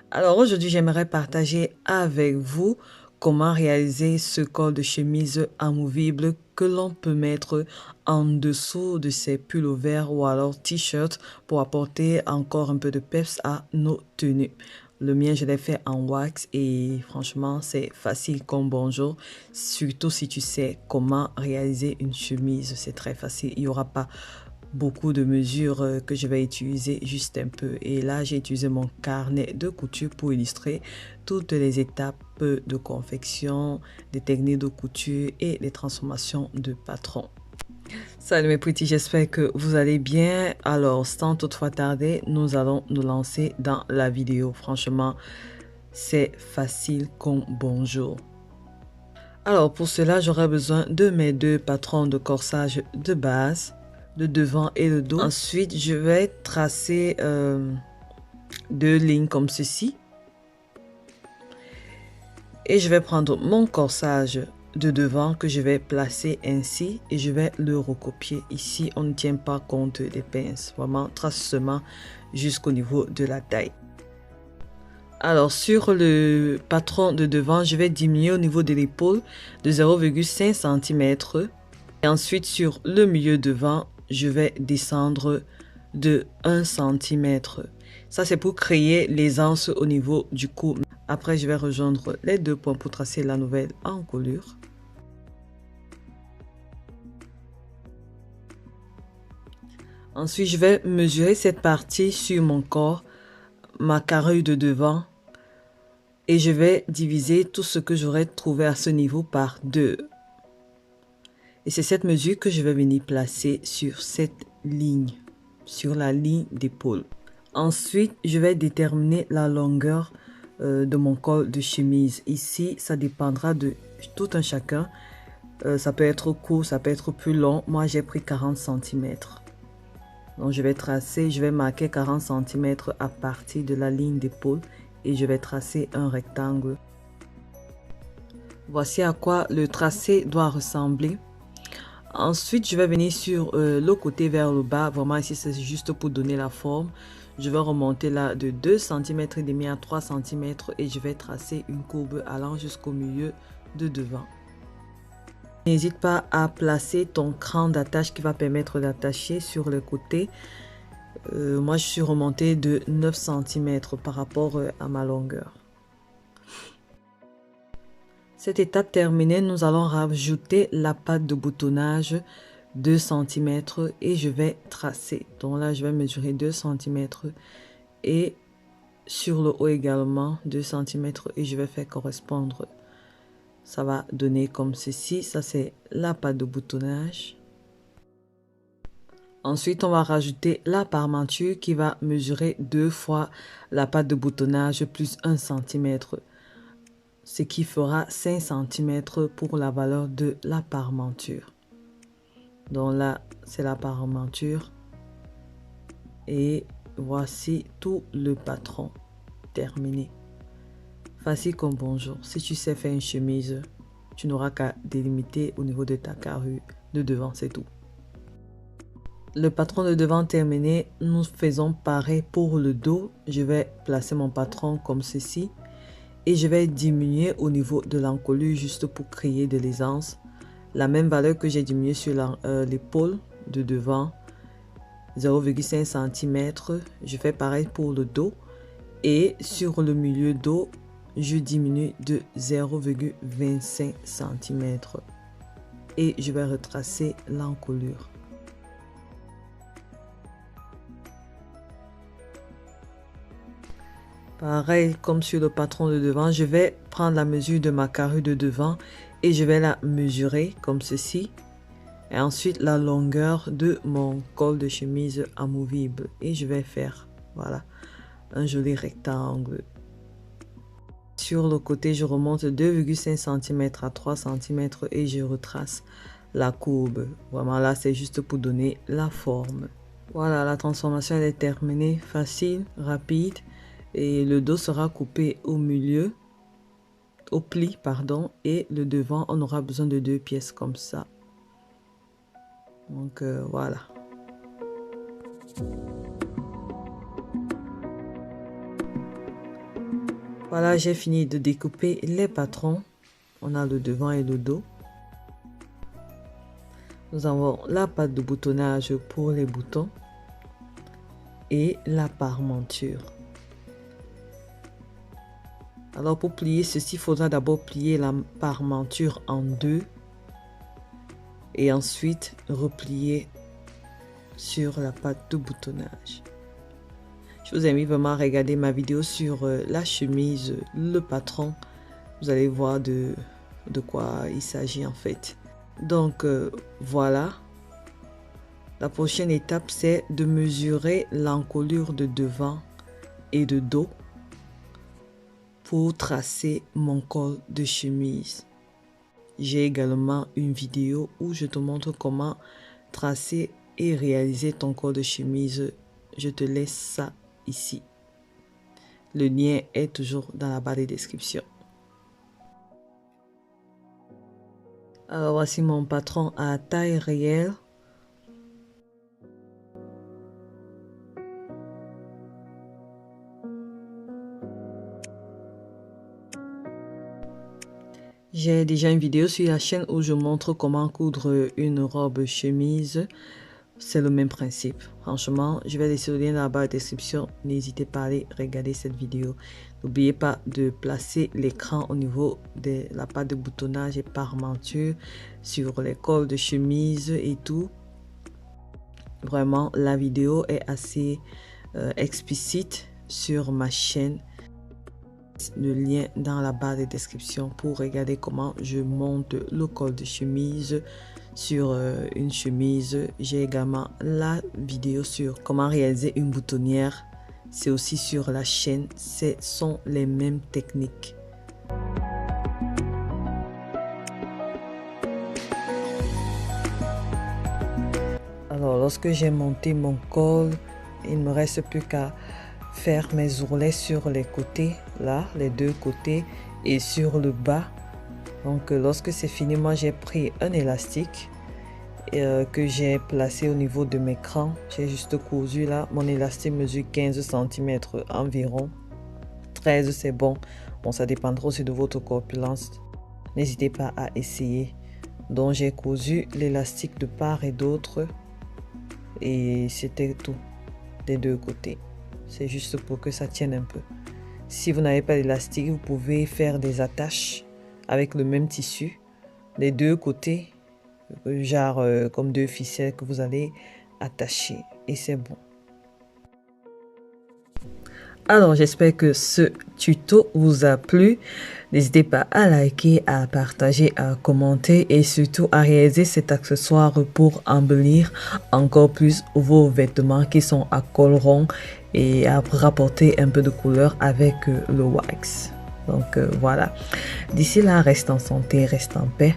Alors aujourd'hui, j'aimerais partager avec vous comment réaliser ce col de chemise amovible que l'on peut mettre en dessous de ses pullovers ou alors t-shirts pour apporter encore un peu de peps à nos tenues. Le mien, je l'ai fait en wax et franchement, c'est facile comme bonjour. Surtout si tu sais comment réaliser une chemise, c'est très facile. Il n'y aura pas beaucoup de mesures que je vais utiliser juste un peu. Et là, j'ai utilisé mon carnet de couture pour illustrer toutes les étapes de confection, des techniques de couture et les transformations de patron. Salut mes petits, j'espère que vous allez bien. Alors, sans toutefois tarder, nous allons nous lancer dans la vidéo. Franchement, c'est facile comme bonjour. Alors, pour cela, j'aurai besoin de mes deux patrons de corsage de base, le devant et le dos. Ensuite, je vais tracer deux lignes comme ceci. Et je vais prendre mon corsage de devant que je vais placer ainsi et je vais le recopier. Ici, on ne tient pas compte des pinces. Vraiment, trace seulement jusqu'au niveau de la taille. Alors, sur le patron de devant, je vais diminuer au niveau de l'épaule de 0,5 cm. Et ensuite, sur le milieu devant, je vais descendre de 1 cm. Ça, c'est pour créer l'aisance au niveau du cou. Après, je vais rejoindre les deux points pour tracer la nouvelle encolure. Ensuite, je vais mesurer cette partie sur mon corps, ma carrure de devant. Et je vais diviser tout ce que j'aurais trouvé à ce niveau par 2. Et c'est cette mesure que je vais venir placer sur cette ligne, sur la ligne d'épaule. Ensuite, je vais déterminer la longueur de mon col de chemise. Ici, ça dépendra de tout un chacun. Ça peut être court, ça peut être plus long. Moi, j'ai pris 40 cm. Donc, je vais tracer, je vais marquer 40 cm à partir de la ligne d'épaule et je vais tracer un rectangle. Voici à quoi le tracé doit ressembler. Ensuite, je vais venir sur le côté vers le bas. Vraiment, ici, c'est juste pour donner la forme. Je vais remonter là de 2 cm et demi à 3 cm et je vais tracer une courbe allant jusqu'au milieu de devant. N'hésite pas à placer ton cran d'attache qui va permettre d'attacher sur le côté. Moi, je suis remontée de 9 cm par rapport à ma longueur. Cette étape terminée, nous allons rajouter la patte de boutonnage 2 cm et je vais tracer. Donc là, je vais mesurer 2 cm et sur le haut également 2 cm et je vais faire correspondre. Ça va donner comme ceci. Ça, c'est la patte de boutonnage. Ensuite, on va rajouter la parmenture qui va mesurer 2 fois la patte de boutonnage plus 1 cm. Ce qui fera 5 cm pour la valeur de la parmenture. Donc là, c'est la parmenture. Et voici tout le patron terminé. Facile comme bonjour. Si tu sais faire une chemise, tu n'auras qu'à délimiter au niveau de ta carrure de devant, c'est tout. Le patron de devant terminé, nous faisons pareil pour le dos. Je vais placer mon patron comme ceci. Et je vais diminuer au niveau de l'encolure juste pour créer de l'aisance. La même valeur que j'ai diminué sur l'épaule de devant, 0,5 cm. Je fais pareil pour le dos. Et sur le milieu dos, je diminue de 0,25 cm. Et je vais retracer l'encolure. Pareil comme sur le patron de devant, je vais prendre la mesure de ma carrure de devant et je vais la mesurer comme ceci. Et ensuite la longueur de mon col de chemise amovible. Et je vais faire, voilà, un joli rectangle. Sur le côté, je remonte 2,5 cm à 3 cm et je retrace la courbe. Vraiment là, c'est juste pour donner la forme. Voilà, la transformation elle est terminée, facile, rapide. Et le dos sera coupé au milieu, au pli, pardon, et le devant, on aura besoin de 2 pièces comme ça. Donc voilà. Voilà, j'ai fini de découper les patrons. On a le devant et le dos. Nous avons la patte de boutonnage pour les boutons et la parementure. Alors pour plier ceci, il faudra d'abord plier la parementure en deux et ensuite replier sur la patte de boutonnage. Je vous invite vraiment à regarder ma vidéo sur la chemise, le patron. Vous allez voir de quoi il s'agit en fait. Donc voilà. La prochaine étape, c'est de mesurer l'encolure de devant et de dos pour tracer mon col de chemise. J'ai également une vidéo où je te montre comment tracer et réaliser ton col de chemise. Je te laisse ça ici. Le lien est toujours dans la barre de description. Alors voici mon patron à taille réelle. J'ai déjà une vidéo sur la chaîne où je montre comment coudre une robe chemise. C'est le même principe. Franchement, je vais laisser le lien dans la barre de description. N'hésitez pas à aller regarder cette vidéo. N'oubliez pas de placer l'écran au niveau de la patte de boutonnage et parementure sur les cols de chemise et tout. Vraiment, la vidéo est assez explicite sur ma chaîne. Le lien dans la barre de description pour regarder comment je monte le col de chemise sur une chemise. J'ai également la vidéo sur comment réaliser une boutonnière. C'est aussi sur la chaîne. Ce sont les mêmes techniques. Alors, lorsque j'ai monté mon col, il ne me reste plus qu'à faire mes ourlets sur les côtés, là, les deux côtés et sur le bas. Donc lorsque c'est fini, moi j'ai pris un élastique que j'ai placé au niveau de mes crans. J'ai juste cousu là. Mon élastique mesure 15 cm environ. 13 c'est bon. Bon, ça dépendra aussi de votre corpulence. N'hésitez pas à essayer. Donc j'ai cousu l'élastique de part et d'autre. Et c'était tout des deux côtés. C'est juste pour que ça tienne un peu. Si vous n'avez pas d'élastique, vous pouvez faire des attaches avec le même tissu des deux côtés, genre comme deux ficelles que vous allez attacher et c'est bon. Alors j'espère que ce tuto vous a plu. N'hésitez pas à liker, à partager, à commenter et surtout à réaliser cet accessoire pour embellir encore plus vos vêtements qui sont à col rond et à rapporter un peu de couleur avec le wax. Donc voilà. D'ici là, restez en santé, restez en paix,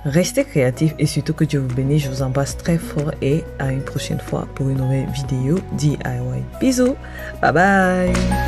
restez créatifs et surtout que Dieu vous bénisse. Je vous embrasse très fort et à une prochaine fois pour une nouvelle vidéo DIY. Bisous, bye bye.